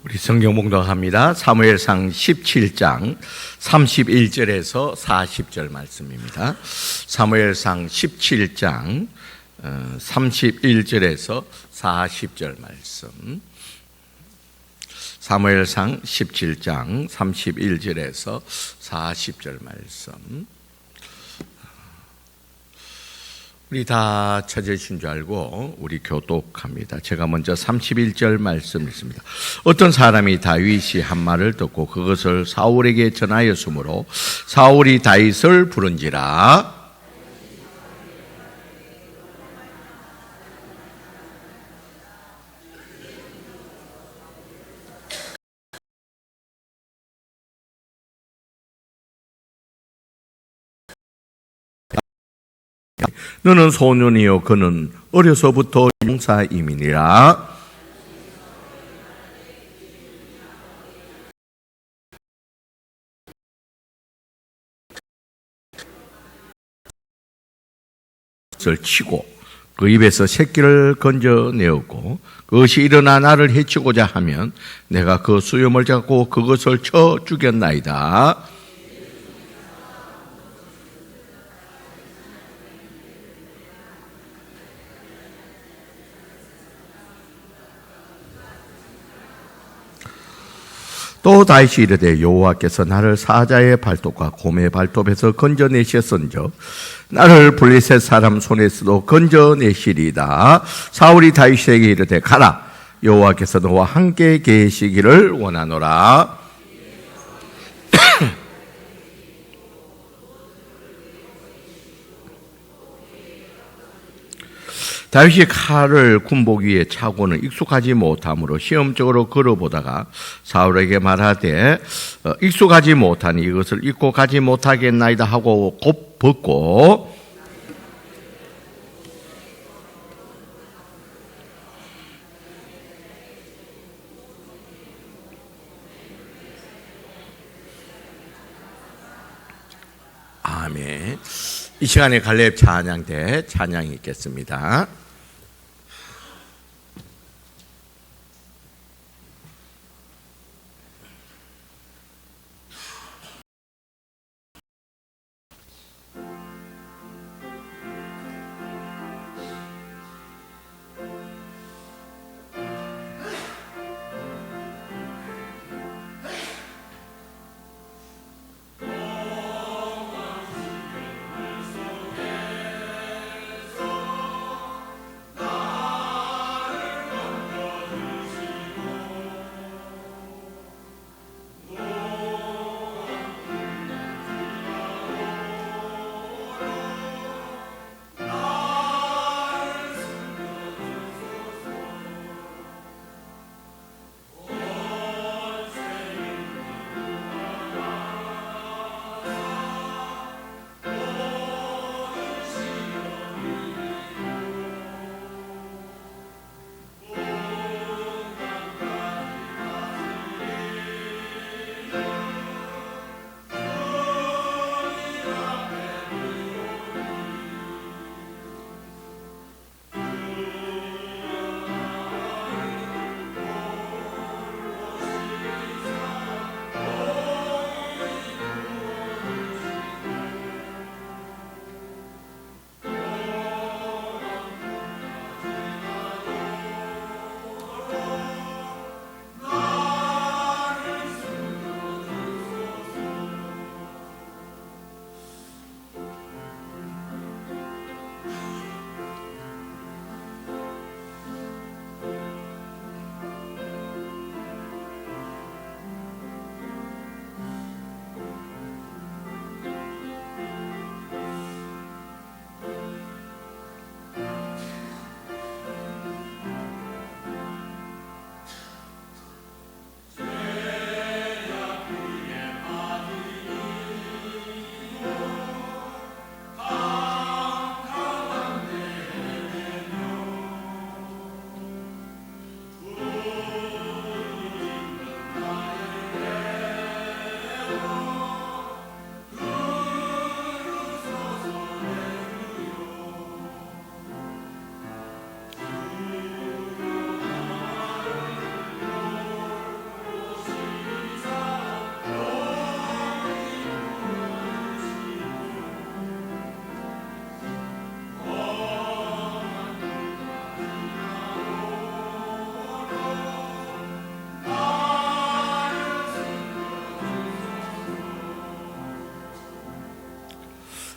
우리 성경 봉독합니다. 사무엘상 17장 31절에서 40절 말씀입니다. 사무엘상 17장 31절에서 40절 말씀. 사무엘상 17장 31절에서 40절 말씀. 우리 다 찾으신 줄 알고 우리 교독합니다. 제가 먼저 31절 말씀 읽습니다. 어떤 사람이 다윗이 한 말을 듣고 그것을 사울에게 전하였으므로 사울이 다윗을 부른지라. 너는 소년이요 그는 어려서부터 용사임이니라. 을 치고 그 입에서 새끼를 건져내었고 그것이 일어나 나를 해치고자 하면 내가 그 수염을 잡고 그것을 쳐 죽였나이다. 또 다윗이 이르되 여호와께서 나를 사자의 발톱과 곰의 발톱에서 건져내셨은즉 나를 블레셋 사람 손에서도 건져내시리이다. 사울이 다윗에게 이르되 가라, 여호와께서 너와 함께 계시기를 원하노라. 다윗이 칼을 군복 위에 차고는 익숙하지 못함으로 시험적으로 걸어보다가 사울에게 말하되 익숙하지 못하니 이것을 입고 가지 못하겠나이다 하고 곧 벗고 아멘. 이 시간에 갈렙 찬양대 찬양이 있겠습니다.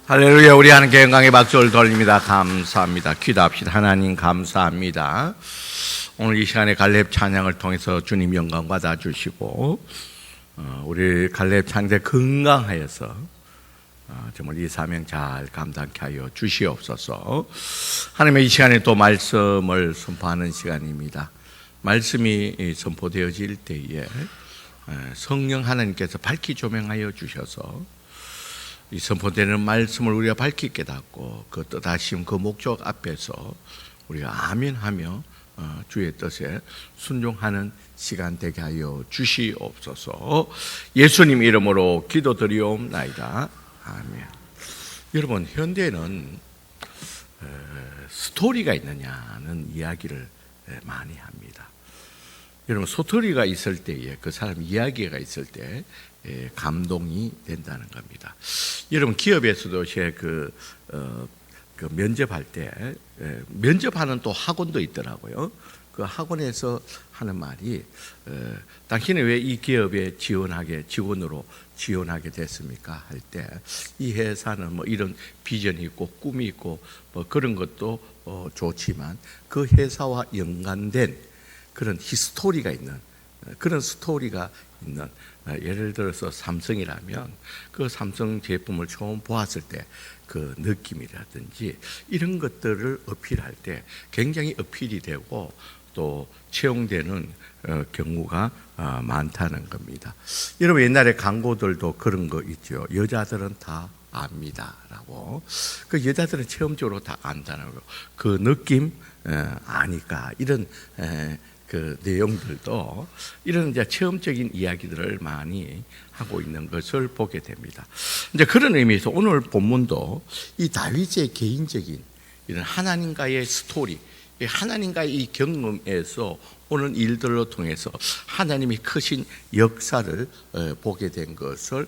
할렐루야. 우리 하나님께 영광의 박수를 돌립니다. 감사합니다. 기도합시다. 하나님 감사합니다. 오늘 이 시간에 갈렙 찬양을 통해서 주님 영광 받아주시고 우리 갈렙 찬양대 건강하여서 정말 이 사명 잘 감당케 하여 주시옵소서. 하나님의 이 시간에 또 말씀을 선포하는 시간입니다. 말씀이 선포되어질 때에 성령 하나님께서 밝히 조명하여 주셔서 이 선포되는 말씀을 우리가 밝히 깨닫고 그 뜻하심 그 목적 앞에서 우리가 아멘하며 주의 뜻에 순종하는 시간 되게 하여 주시옵소서. 예수님 이름으로 기도드리옵나이다. 아멘. 여러분, 현대는 스토리가 있느냐는 이야기를 많이 합니다. 여러분, 스토리가 있을 때에 그 사람 이야기가 있을 때 감동이 된다는 겁니다. 여러분, 기업에서도 제 그 면접할 때 면접하는 또 학원도 있더라고요. 그 학원에서 하는 말이 당신은 왜 이 기업에 직원으로 지원하게 됐습니까? 할 때 이 회사는 뭐 이런 비전이 있고 꿈이 있고 뭐 그런 것도 좋지만 그 회사와 연관된 그런 히스토리가 있는 그런 스토리가 있는 예를 들어서 삼성이라면 그 삼성 제품을 처음 보았을 때 그 느낌이라든지 이런 것들을 어필할 때 굉장히 어필이 되고 또 채용되는 경우가 많다는 겁니다. 여러분, 옛날에 광고들도 그런 거 있죠. 여자들은 다 압니다라고. 그 여자들은 체험적으로 다 안다는 거. 그 느낌 아니까 이런 그 내용들도 이런 이제 체험적인 이야기들을 많이 하고 있는 것을 보게 됩니다. 이제 그런 의미에서 오늘 본문도 이 다윗의 개인적인 이런 하나님과의 스토리, 하나님과의 이 경험에서 오는 일들로 통해서 하나님이 크신 역사를 보게 된 것을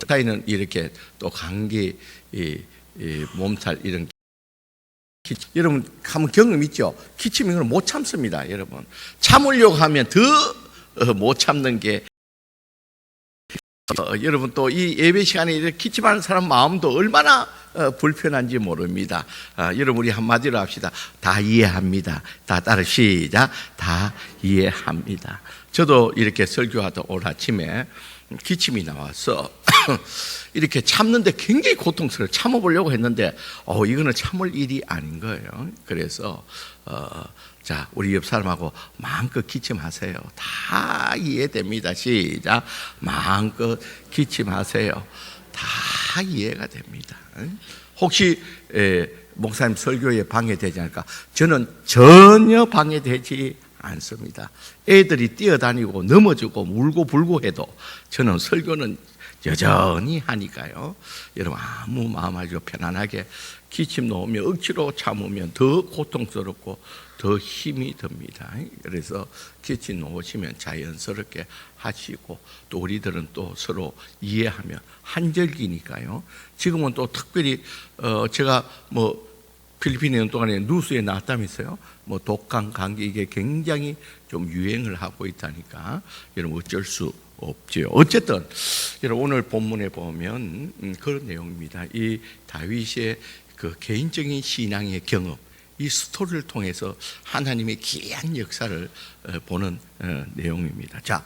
타이는 이렇게 또 감기, 몸살 이런 여러분 한번 경험 있죠? 기침 이걸 못 참습니다. 여러분 참으려고 하면 더 못 참는 게 여러분 또 이 예배 시간에 이렇게 기침하는 사람 마음도 얼마나 불편한지 모릅니다. 여러분 우리 한마디로 합시다. 다 이해합니다. 다 따라 시작. 다 이해합니다. 저도 이렇게 설교하다 오늘 아침에 기침이 나와서 이렇게 참는데 굉장히 고통스러워요. 참아보려고 했는데 이거는 참을 일이 아닌 거예요. 그래서 자, 우리 옆 사람하고 마음껏 기침하세요. 다 이해됩니다. 시작. 마음껏 기침하세요. 다 이해가 됩니다. 혹시 목사님 설교에 방해되지 않을까? 저는 전혀 방해되지 않습니다. 애들이 뛰어다니고 넘어지고 울고 불고 해도 저는 설교는 여전히 하니까요. 여러분 아무 마음하시고 편안하게 기침 놓으면 억지로 참으면 더 고통스럽고 더 힘이 듭니다. 그래서 기침 놓으시면 자연스럽게 하시고 또 우리들은 또 서로 이해하면 한절기니까요. 지금은 또 특별히 제가 뭐 필리핀에 있는 동안에 뉴스에 나왔다면서요. 뭐 독감, 감기 이게 굉장히 좀 유행을 하고 있다니까 여러분 어쩔 수 없지요. 어쨌든 여러분 오늘 본문에 보면 그런 내용입니다. 이 다윗의 그 개인적인 신앙의 경험, 이 스토리를 통해서 하나님의 귀한 역사를 보는 내용입니다. 자,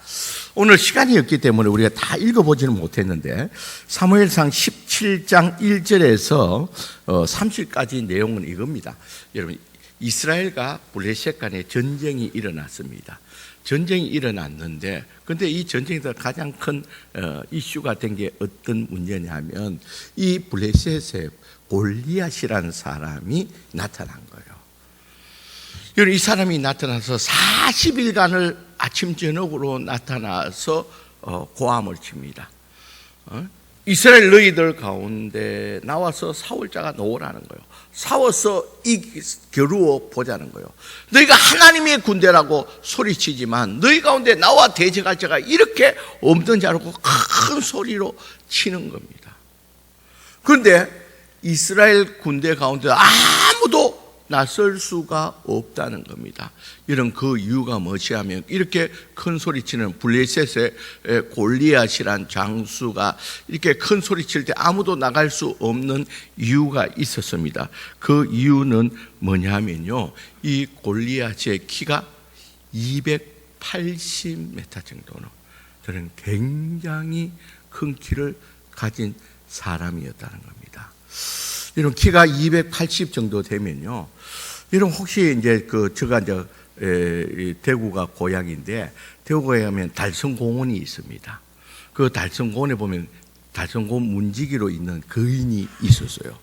오늘 시간이 없기 때문에 우리가 다 읽어보지는 못했는데 사무엘상 17장 1절에서 30까지 내용은 이겁니다. 여러분 이스라엘과 블레셋 간에 전쟁이 일어났습니다. 전쟁이 일어났는데 근데 이 전쟁에서 가장 큰 이슈가 된 게 어떤 문제냐면 이 블레셋에 골리앗이라는 사람이 나타난 거예요. 이 사람이 나타나서 40일간을 아침 저녁으로 나타나서 고함을 칩니다. 이스라엘 너희들 가운데 나와서 싸울 자가 나오라는 거예요. 싸워서 겨루어 보자는 거예요. 너희가 하나님의 군대라고 소리치지만 너희 가운데 나와 대적할 자가 이렇게 없는 자라고 큰 소리로 치는 겁니다. 그런데 이스라엘 군대 가운데 아무도 나설 수가 없다는 겁니다. 이런 그 이유가 무엇이냐면 이렇게 큰 소리치는 블레셋의 골리앗이란 장수가 이렇게 큰 소리칠 때 아무도 나갈 수 없는 이유가 있었습니다. 그 이유는 뭐냐면요, 이 골리앗의 키가 280m 정도는 저는 굉장히 큰 키를 가진 사람이었다는 겁니다. 이런 키가 280 정도 되면요, 이런 혹시 이제 제가 이제 대구가 고향인데, 대구에 가면 달성공원이 있습니다. 그 달성공원에 보면 달성공원 문지기로 있는 거인이 있었어요.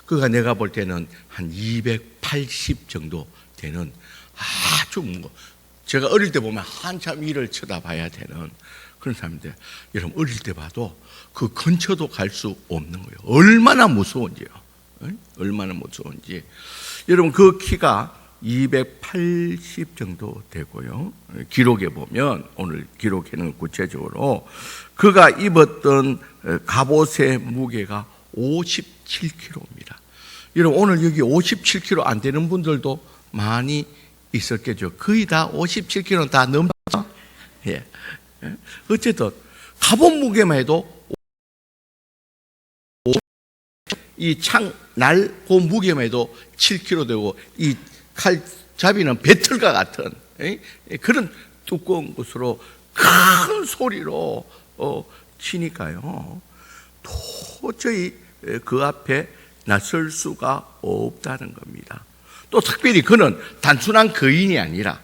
그가 내가 볼 때는 한 280 정도 되는 아주 제가 어릴 때 보면 한참 위를 쳐다봐야 되는 그런 사람인데, 여러분 어릴 때 봐도 그 근처도 갈 수 없는 거예요. 얼마나 무서운지요. 얼마나 무서운지. 여러분 그 키가 280 정도 되고요. 기록에 보면, 오늘 기록에는 구체적으로 그가 입었던 갑옷의 무게가 57kg입니다. 여러분 오늘 여기 57kg 안 되는 분들도 많이 있었겠죠. 거의 다 57kg는 다 넘죠. 예. 어쨌든 갑옷 무게만 해도 이 날 그 무게만 해도 7kg 되고, 이 칼잡이는 배틀과 같은 그런 두꺼운 것으로 큰 소리로 치니까요, 도저히 그 앞에 나설 수가 없다는 겁니다. 또 특별히 그는 단순한 거인이 아니라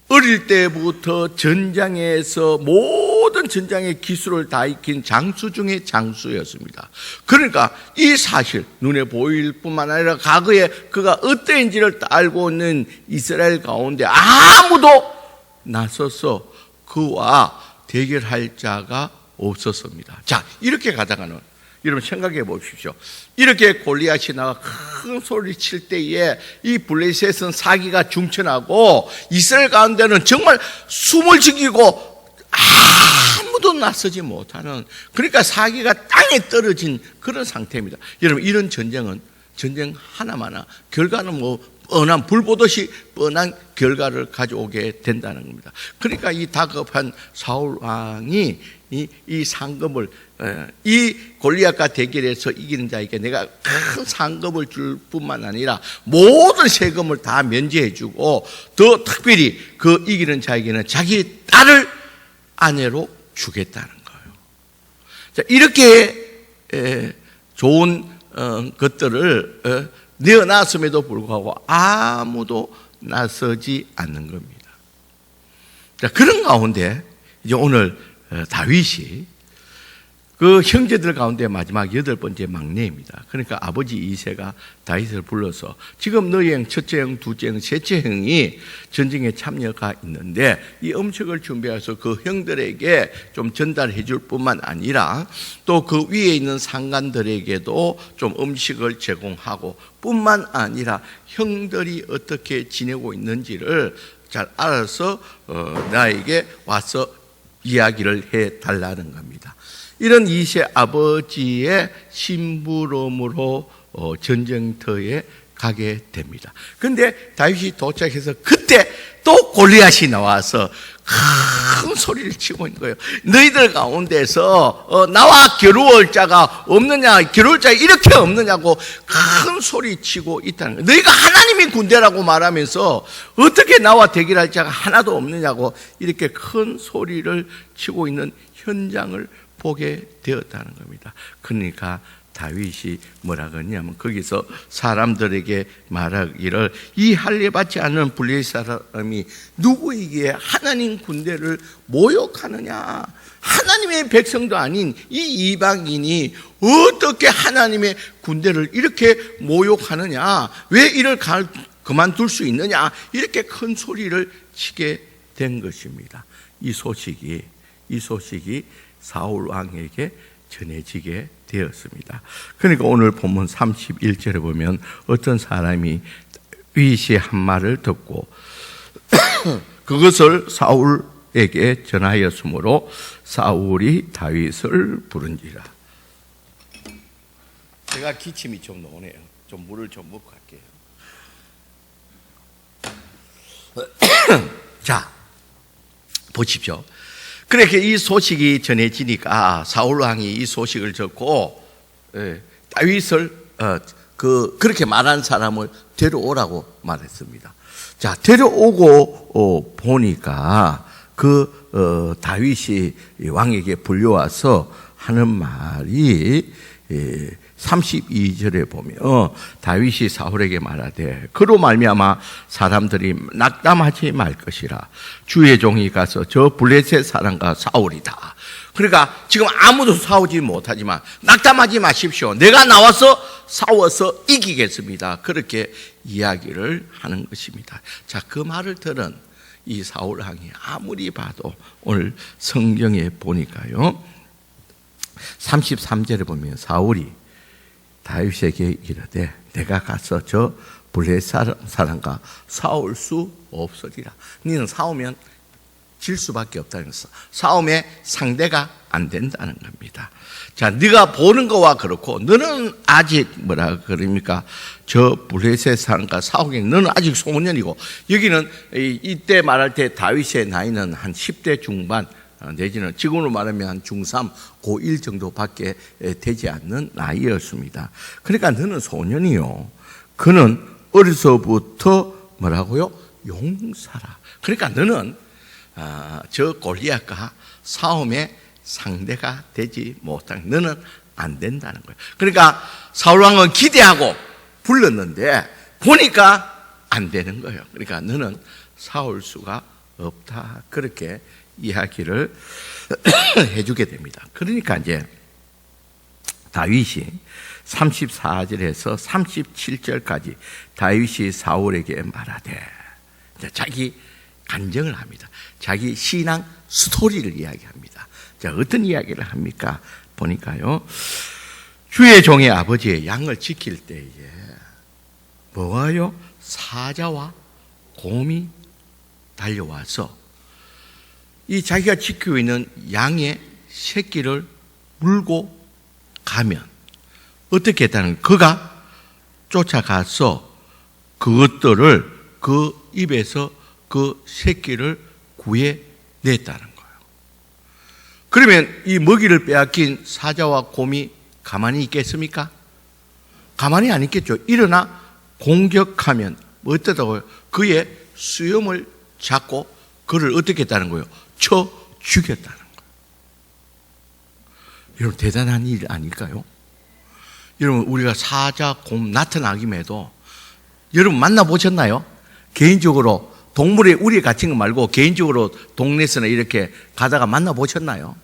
어릴 때부터 전장에서 모든 전장의 기술을 다 익힌 장수 중에 장수였습니다. 그러니까 이 사실, 눈에 보일 뿐만 아니라 과거에 그가 어떠한지를 알고 있는 이스라엘 가운데 아무도 나서서 그와 대결할 자가 없었습니다. 자, 이렇게 가다가는 여러분 생각해 보십시오. 이렇게 골리앗이 나가 큰 소리 칠 때에 이 블레셋은 사기가 중천하고 이스라엘 가운데는 정말 숨을 죽이고 아무도 나서지 못하는, 그러니까 사기가 땅에 떨어진 그런 상태입니다. 여러분 이런 전쟁은 전쟁 하나마나 결과는 뻔한 불보듯이 뻔한 결과를 가져오게 된다는 겁니다. 그러니까 이 다급한 사울 왕이 이 상금을, 이 골리앗과 대결해서 이기는 자에게 내가 큰 상금을 줄 뿐만 아니라 모든 세금을 다 면제해 주고, 더 특별히 그 이기는 자에게는 자기 딸을 아내로 주겠다는 거예요. 자, 이렇게 좋은 것들을 내어놨음에도 불구하고 아무도 나서지 않는 겁니다. 자, 그런 가운데 이제 오늘 다윗이 그 형제들 가운데 마지막 8번째 막내입니다. 그러니까 아버지 이새가 다윗을 불러서 지금 너희 형 첫째 형, 둘째 형, 셋째 형이 전쟁에 참여가 있는데 이 음식을 준비해서 그 형들에게 좀 전달해 줄 뿐만 아니라 또 그 위에 있는 상관들에게도 좀 음식을 제공하고 뿐만 아니라 형들이 어떻게 지내고 있는지를 잘 알아서 나에게 와서 이야기를 해 달라는 겁니다. 이런 이새 아버지의 심부름으로 전쟁터에 가게 됩니다. 그런데 다윗이 도착해서 그때 또 골리앗이 나와서 큰 소리를 치고 있는 거예요. 너희들 가운데서 나와 겨루을 자가 없느냐, 겨루을 자가 이렇게 없느냐고 큰 소리 치고 있다는 거예요. 너희가 하나님의 군대라고 말하면서 어떻게 나와 대결할 자가 하나도 없느냐고 이렇게 큰 소리를 치고 있는 현장을 보게 되었다는 겁니다. 그러니까 다윗이 뭐라 그러냐면 거기서 사람들에게 말하기를, 이 할례받지 않은 블레셋 사람이 누구에게 하나님 군대를 모욕하느냐, 하나님의 백성도 아닌 이 이방인이 어떻게 하나님의 군대를 이렇게 모욕하느냐, 왜 이를 그만둘 수 있느냐, 이렇게 큰 소리를 치게 된 것입니다. 이 소식이 사울 왕에게 전해지게 되었습니다. 그러니까 오늘 본문 31절에 보면 어떤 사람이 다윗이 한 말을 듣고 그것을 사울에게 전하였으므로 사울이 다윗을 부른지라. 제가 기침이 좀 나오네요. 좀 물을 좀 먹고 갈게요. 자, 보십시오. 그렇게 이 소식이 전해지니까 사울 왕이 이 소식을 듣고 다윗을 그렇게 말한 사람을 데려오라고 말했습니다. 자, 데려오고 보니까 다윗이 왕에게 불려와서 하는 말이 32절에 보면 다윗이 사울에게 말하되 그로 말미암아 사람들이 낙담하지 말 것이라. 주의 종이 가서 저 블레셋 사람과 싸우리다. 그러니까 지금 아무도 싸우지 못하지만 낙담하지 마십시오. 내가 나와서 싸워서 이기겠습니다. 그렇게 이야기를 하는 것입니다. 자, 그 말을 들은 이 사울 왕이 아무리 봐도 오늘 성경에 보니까요 33절에 보면 사울이 다윗에게 이르되 내가 가서 저 블레셋 사람과 싸울 수 없으리라. 너는 싸우면 질 수밖에 없다는 것은 싸움의 상대가 안 된다는 겁니다. 자, 네가 보는 거와 그렇고 너는 아직 뭐라 그럽니까? 저 블레셋 사람과 싸우기는 너는 아직 소년이고, 여기는 이때 말할 때 다윗의 나이는 한 10대 중반 내지는 지금으로 말하면 한 중3, 고1 정도밖에 되지 않는 나이였습니다. 그러니까 너는 소년이요. 그는 어려서부터 뭐라고요? 용사라. 그러니까 너는 저 골리앗과 싸움의 상대가 되지 못한, 너는 안 된다는 거예요. 그러니까 사울왕은 기대하고 불렀는데 보니까 안 되는 거예요. 그러니까 너는 싸울 수가 없다. 그렇게 이야기를 해주게 됩니다. 그러니까 이제 다윗이 34절에서 37절까지 다윗이 사울에게 말하되 자기 간증을 합니다. 자기 신앙 스토리를 이야기합니다. 자, 어떤 이야기를 합니까? 보니까요, 주의 종의 아버지의 양을 지킬 때에 뭐가요? 사자와 곰이 달려와서 이 자기가 지키고 있는 양의 새끼를 물고 가면 어떻게 했다는 거예요? 그가 쫓아가서 그것들을 그 입에서 그 새끼를 구해냈다는 거예요. 그러면 이 먹이를 빼앗긴 사자와 곰이 가만히 있겠습니까? 가만히 안 있겠죠. 일어나 공격하면 어떠다고요? 그의 수염을 잡고 그를 어떻게 했다는 거예요? 쳐 죽였다는 거예요. 여러분, 대단한 일 아닐까요? 여러분, 우리가 사자, 곰 나타나기에도 여러분 만나보셨나요? 개인적으로 동물에 우리에 갇힌 거 말고 개인적으로 동네에서나 이렇게 가다가 만나보셨나요?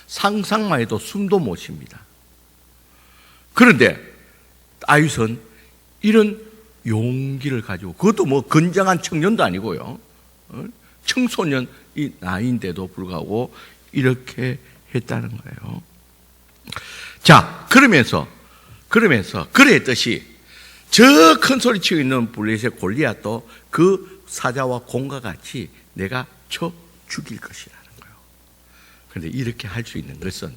상상만 해도 숨도 못 쉽니다. 그런데 다윗은 이런 용기를 가지고, 그것도 뭐 건장한 청년도 아니고요, 청소년이 나이인데도 불구하고 이렇게 했다는 거예요. 자, 그러면서 그랬듯이 저 큰 소리 치고 있는 블레셋 골리앗도 그 사자와 곰과 같이 내가 쳐 죽일 것이라는 거예요. 그런데 이렇게 할 수 있는 것은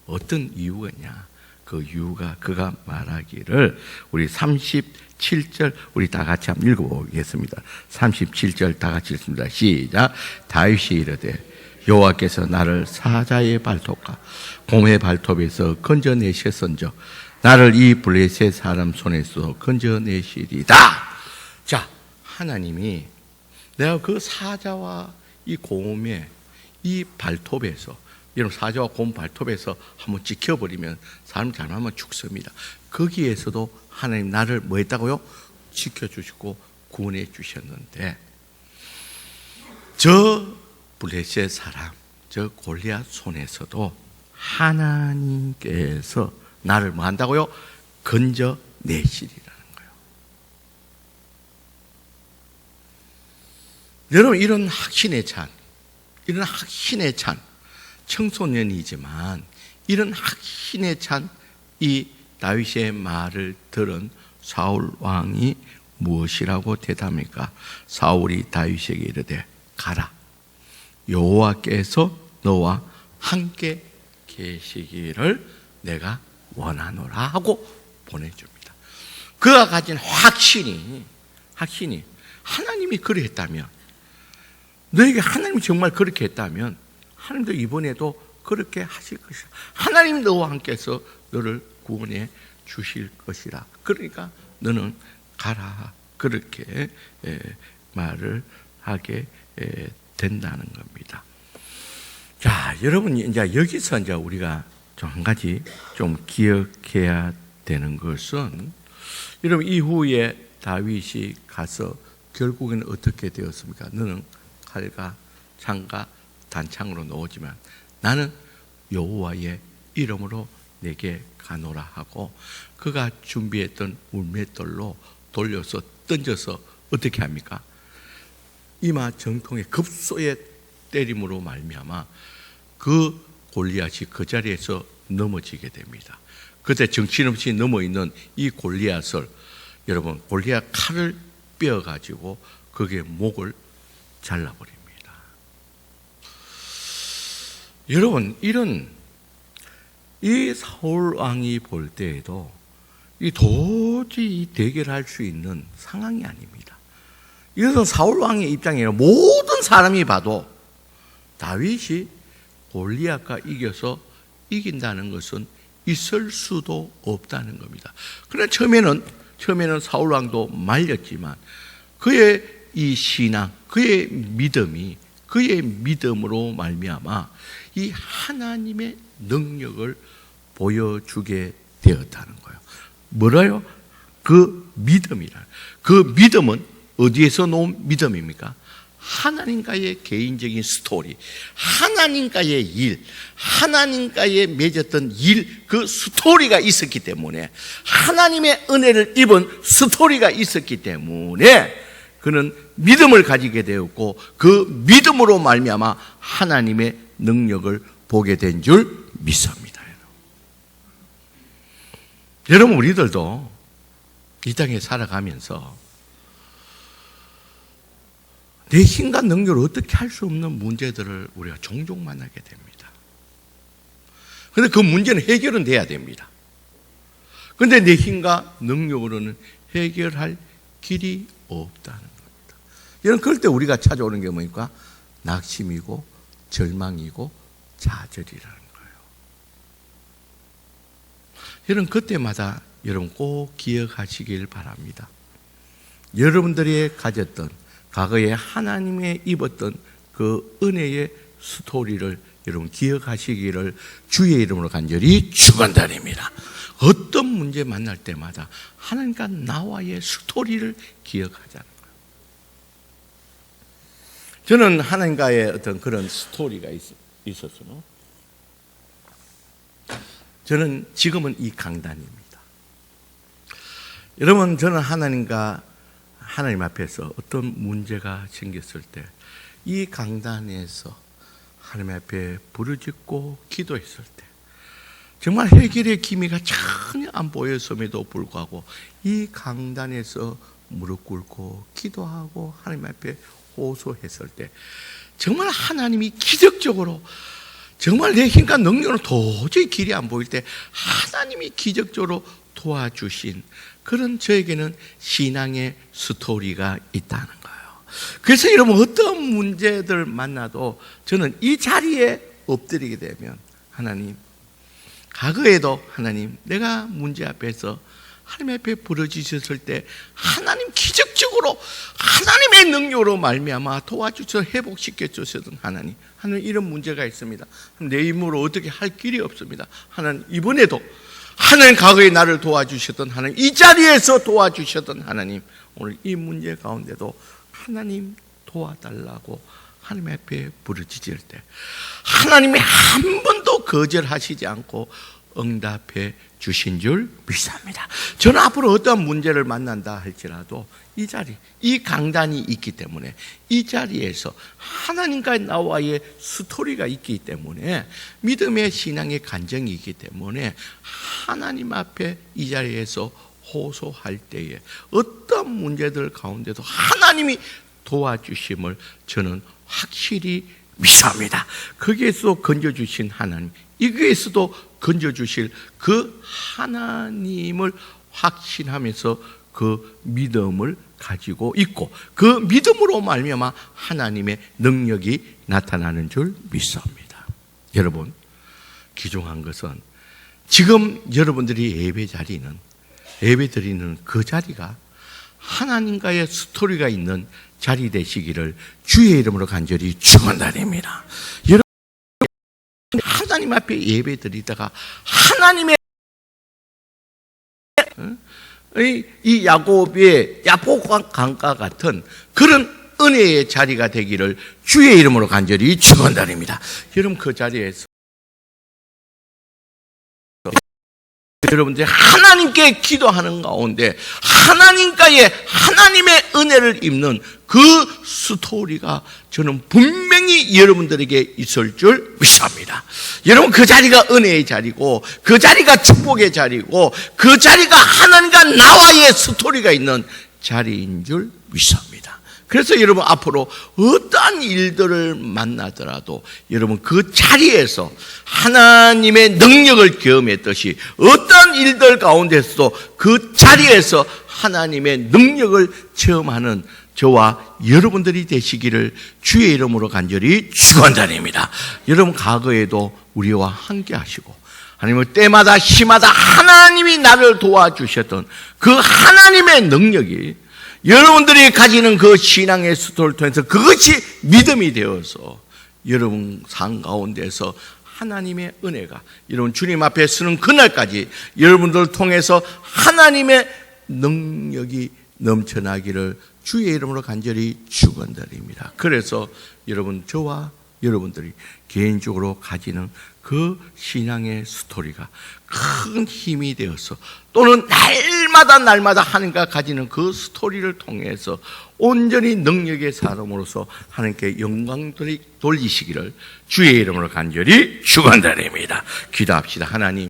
어떤 이유가냐? 그 이유가 그가 말하기를, 우리 37절 우리 다 같이 한번 읽어보겠습니다. 37절 다 같이 읽습니다. 시작. 다윗이 이르되 여호와께서 나를 사자의 발톱과 곰의 발톱에서 건져내셨은즉 나를 이 블레셋 사람 손에서 건져내시리다. 자, 하나님이 내가 그 사자와 이 곰의 이 발톱에서, 여러분 사자와 곰 발톱에서 한번 지켜버리면 사람 잘못하면 죽습니다. 거기에서도 하나님 나를 뭐 했다고요? 지켜주시고 구원해 주셨는데, 저 블레셋 사람, 저 골리앗 손에서도 하나님께서 나를 뭐 한다고요? 건져내시리라는 거예요. 여러분, 이런 확신에 찬 청소년이지만 이런 확신에 찬 이 다윗의 말을 들은 사울 왕이 무엇이라고 대답합니까? 사울이 다윗에게 이르되 가라, 여호와께서 너와 함께 계시기를 내가 원하노라 하고 보내줍니다. 그가 가진 확신이 하나님이 그래 했다면, 너에게 하나님이 정말 그렇게 했다면 하나님도 이번에도 그렇게 하실 것이라. 하나님 너와 함께해서 너를 구원해 주실 것이라. 그러니까 너는 가라. 그렇게 말을 하게 된다는 겁니다. 자, 여러분, 이제 여기서 이제 우리가 좀 한 가지 좀 기억해야 되는 것은, 여러분, 이후에 다윗이 가서 결국에는 어떻게 되었습니까? 너는 칼과 창과 단창으로 놓지만 나는 여호와의 이름으로 내게 가노라 하고, 그가 준비했던 물맷돌로 돌려서 던져서 어떻게 합니까? 이마 정통의 급소의 때림으로 말미암아 그 골리앗이 그 자리에서 넘어지게 됩니다. 그때 정신없이 넘어있는 이 골리앗을, 여러분, 골리앗 칼을 빼어가지고 그게 목을 잘라버립니다. 여러분, 이 사울 왕이 볼 때에도 이 도저히 대결할 수 있는 상황이 아닙니다. 이것은 사울 왕의 입장이에요. 모든 사람이 봐도 다윗이 골리앗과 이겨서 이긴다는 것은 있을 수도 없다는 겁니다. 그러나 처음에는 사울 왕도 말렸지만 그의 이 신앙, 그의 믿음으로 말미암아 이 하나님의 능력을 보여주게 되었다는 거예요. 뭐라요? 그 믿음이라. 그 믿음은 어디에서 놓은 믿음입니까? 하나님과의 개인적인 스토리, 하나님과의 일, 하나님과의 맺었던 일, 그 스토리가 있었기 때문에, 하나님의 은혜를 입은 스토리가 있었기 때문에 그는 믿음을 가지게 되었고, 그 믿음으로 말미암아 하나님의 능력을 보게 된 줄 믿습니다. 여러분, 우리들도 이 땅에 살아가면서 내 힘과 능력을 어떻게 할 수 없는 문제들을 우리가 종종 만나게 됩니다. 그런데 그 문제는 해결은 돼야 됩니다. 그런데 내 힘과 능력으로는 해결할 길이 없다는 겁니다. 여러분, 그럴 때 우리가 찾아오는 게 뭡니까? 낙심이고 절망이고 좌절이라는 거예요. 여러분, 그때마다 여러분 꼭 기억하시길 바랍니다. 여러분들이 가졌던 과거에 하나님의 입었던 그 은혜의 스토리를 여러분 기억하시기를 주의 이름으로 간절히 축원드립니다. 어떤 문제 만날 때마다 하나님과 나와의 스토리를 기억하자는 거예요. 저는 하나님과의 어떤 그런 스토리가 있었어요. 저는 지금은 이 강단입니다. 여러분, 저는 하나님 앞에서 어떤 문제가 생겼을 때 이 강단에서 하나님 앞에 부르짖고 기도했을 때 정말 해결의 기미가 전혀 안 보였음에도 불구하고 이 강단에서 무릎 꿇고 기도하고 하나님 앞에 호소했을 때 정말 하나님이 기적적으로, 정말 내 힘과 능력으로 도저히 길이 안 보일 때 하나님이 기적적으로 도와주신 그런 저에게는 신앙의 스토리가 있다는 거예요. 그래서 여러분, 어떤 문제들 만나도 저는 이 자리에 엎드리게 되면 하나님, 과거에도 하나님, 내가 문제 앞에서 하나님 앞에 부르짖었을 때 하나님 기적적으로 하나님의 능력으로 말미암아 도와주셔서 회복시켜 주셨던 하나님 이런 문제가 있습니다. 내 힘으로 어떻게 할 길이 없습니다. 하나님, 이번에도 하나님, 과거에 나를 도와주셨던 하나님, 이 자리에서 도와주셨던 하나님, 오늘 이 문제 가운데도 하나님 도와달라고 하나님 앞에 부르짖을 때 하나님이 한 번도 거절하시지 않고 응답해 주신 줄 믿습니다. 저는 앞으로 어떠한 문제를 만난다 할지라도 이 자리, 이 강단이 있기 때문에, 이 자리에서 하나님과 나와의 스토리가 있기 때문에, 믿음의 신앙의 간증이 있기 때문에 하나님 앞에 이 자리에서 호소할 때에 어떤 문제들 가운데도 하나님이 도와주심을 저는 확실히 믿습니다. 거기에서 건져주신 하나님, 여기에서도 건져주실 그 하나님을 확신하면서 그 믿음을 가지고 있고 그 믿음으로 말미암아 하나님의 능력이 나타나는 줄 믿습니다. 여러분, 귀중한 것은 지금 여러분들이 예배 자리는 예배 드리는 그 자리가 하나님과의 스토리가 있는 자리 되시기를 주의 이름으로 간절히 축원드립니다. 여러분, 하나님 앞에 예배 드리다가 하나님의 이 야곱의 야복강과 같은 그런 은혜의 자리가 되기를 주의 이름으로 간절히 축원드립니다. 여러분, 그 자리에서 여러분들이 하나님께 기도하는 가운데 하나님과의 하나님의 은혜를 입는 그 스토리가 저는 분명히 여러분들에게 있을 줄 믿습니다. 여러분, 그 자리가 은혜의 자리고 그 자리가 축복의 자리고 그 자리가 하나님과 나와의 스토리가 있는 자리인 줄 믿습니다. 그래서 여러분, 앞으로 어떠한 일들을 만나더라도 여러분 그 자리에서 하나님의 능력을 경험했듯이 어떠한 일들 가운데서도 그 자리에서 하나님의 능력을 체험하는 저와 여러분들이 되시기를 주의 이름으로 간절히 축원드립니다. 여러분, 과거에도 우리와 함께 하시고 아니면 때마다 시마다 하나님이 나를 도와주셨던 그 하나님의 능력이 여러분들이 가지는 그 신앙의 스토리를 통해서 그것이 믿음이 되어서 여러분 삶 가운데서 하나님의 은혜가 여러분 주님 앞에 서는 그날까지 여러분들을 통해서 하나님의 능력이 넘쳐나기를 주의 이름으로 간절히 축원드립니다. 그래서 여러분, 저와 여러분들이 개인적으로 가지는 그 신앙의 스토리가 큰 힘이 되어서 또는 날마다 하나님과 가지는 그 스토리를 통해서 온전히 능력의 사람으로서 하나님께 영광 돌리시기를 주의 이름으로 간절히 축원드립니다. 기도합시다. 하나님,